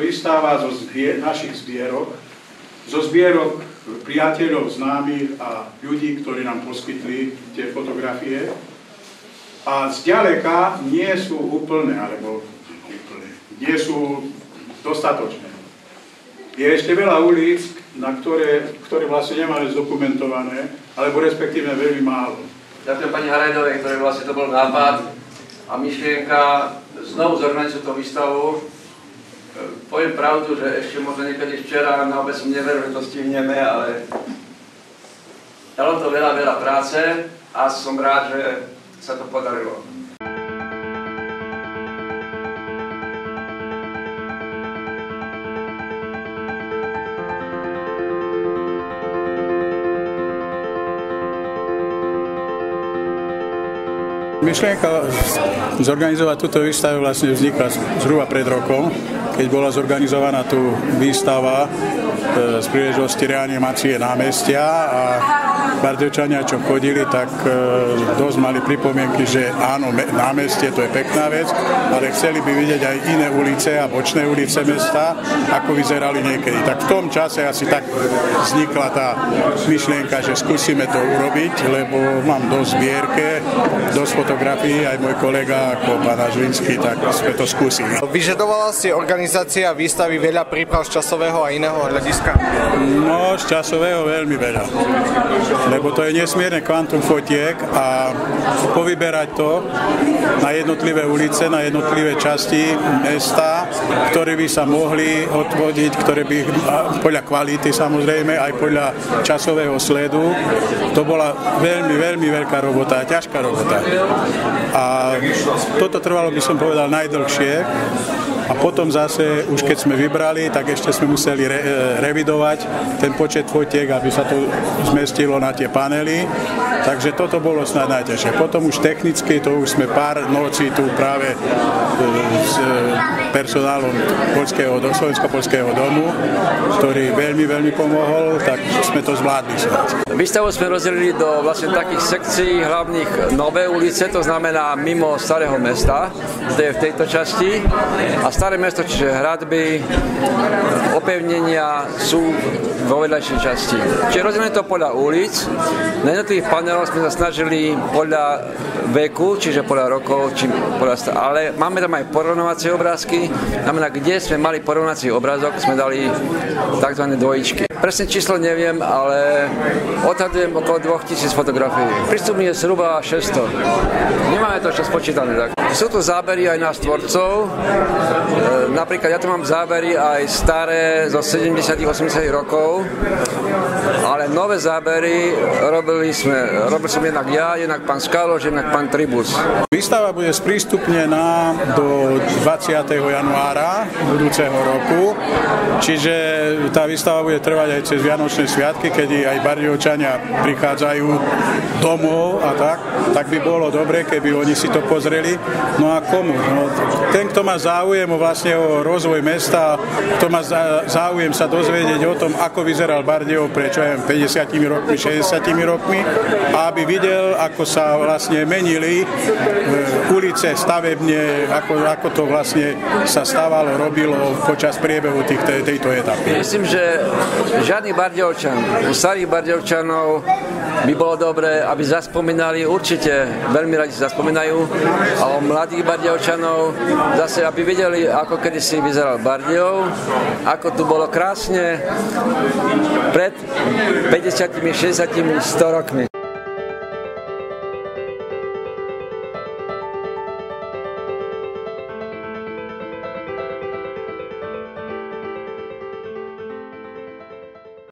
výstava zo našich zbierok, zo zbierok priateľov, známych a ľudí, ktorí nám poskytli tie fotografie. A zďaleka nie sú úplné, nie sú dostatočné. Je ešte veľa ulic, na ktoré vlastne nemáme zdokumentované, alebo respektíve veľmi málo. Ďakujem pani Harajdovej, ktorý vlastne to bol nápad a myšlienka znovu zorganizovať tú výstavu. Poviem pravdu, že ešte možno niekedy včera na obed som neveril, že to stihneme, ale dalo to veľa práce a som rád, že sa to podarilo. Myšlienka zorganizovať túto výstavu vlastne vznikla zhruba pred rokom, keď bola zorganizovaná tu výstava z príležitosti reanimácie námestia a Bardejovčania, čo chodili, tak dosť mali pripomienky, že áno, námestie to je pekná vec, ale chceli by vidieť aj iné ulice a bočné ulice mesta, ako vyzerali niekedy. Tak v tom čase asi tak vznikla tá myšlienka, že skúsime to urobiť, lebo mám dosť zbierke, dosť fotografií, aj môj kolega ako pán Žlinský, tak sme to skúsili. Vyžadovala si organizácia výstavy veľa príprav z časového a iného hľadiska? No, z časového veľmi veľa. Lebo to je nesmierne kvantum fotiek a povyberať to na jednotlivé ulice, na jednotlivé časti mesta, ktoré by sa mohli odvodiť, ktoré by podľa kvality samozrejme, aj podľa časového sledu. To bola veľmi veľká robota, ťažká robota. A toto trvalo, by som povedal, najdlhšie. A potom zase, už keď sme vybrali, tak ešte sme museli revidovať ten počet fotiek, aby sa to zmestilo na tie panely. Takže toto bolo snad najťažšie. Potom už technicky, to už sme pár nocí tu práve s personálom Slovensko-poľského domu, ktorý veľmi pomohol, tak sme to zvládli. Výstavu sme rozdelili do vlastne takých sekcií hlavných Nové ulice, to znamená mimo Starého mesta, to je v tejto časti. A Staré mesto, čiže hradby, opevnenia sú vo vedľajšej časti. Čiže rozdielne to podľa ulic. Na jednotlivých paneloch sme sa snažili podľa veku, čiže podľa rokov, ale máme tam aj porovnávacie obrázky. Znamená, kde sme mali porovnávací obrázok, sme dali tzv. Dvojičky. Presne číslo neviem, ale odhadujem okolo 2000 fotografií. Prístupných je zhruba 600. Nemáme to ešte spočítané. Tak. Sú tu zábery aj nás tvorcov. Napríklad ja tu mám zábery aj staré zo 70. 80. rokov, ale nové zábery robil som jednak ja, jednak pán Skaloš, jednak pán Tribus. Výstava bude sprístupnená do 20. januára budúceho roku, čiže tá výstava bude trvať aj cez Vianočné sviatky, kedy aj Bardejovčania prichádzajú domov a tak by bolo dobre, keby oni si to pozreli. No a komu? No, ten, kto má záujem vlastne o rozvoj mesta, kto má záujem sa dozvedieť o tom, ako vyzeral Bardejov pred 50 rokmi, 60 rokmi, a aby videl, ako sa vlastne menili ulice stavebne, ako to vlastne sa stávalo, robilo počas priebehu tejto etapy. Myslím, že žiadny Bardejovčan, u starých Bardejovčanov by bolo dobré, aby zaspomínali, určite veľmi radi zaspomínajú, a o mladých Bardejovčanov zase, aby videli, ako kedysi vyzeral Bardejov, ako tu bolo krásne pred 50, 60, 100 rokmi.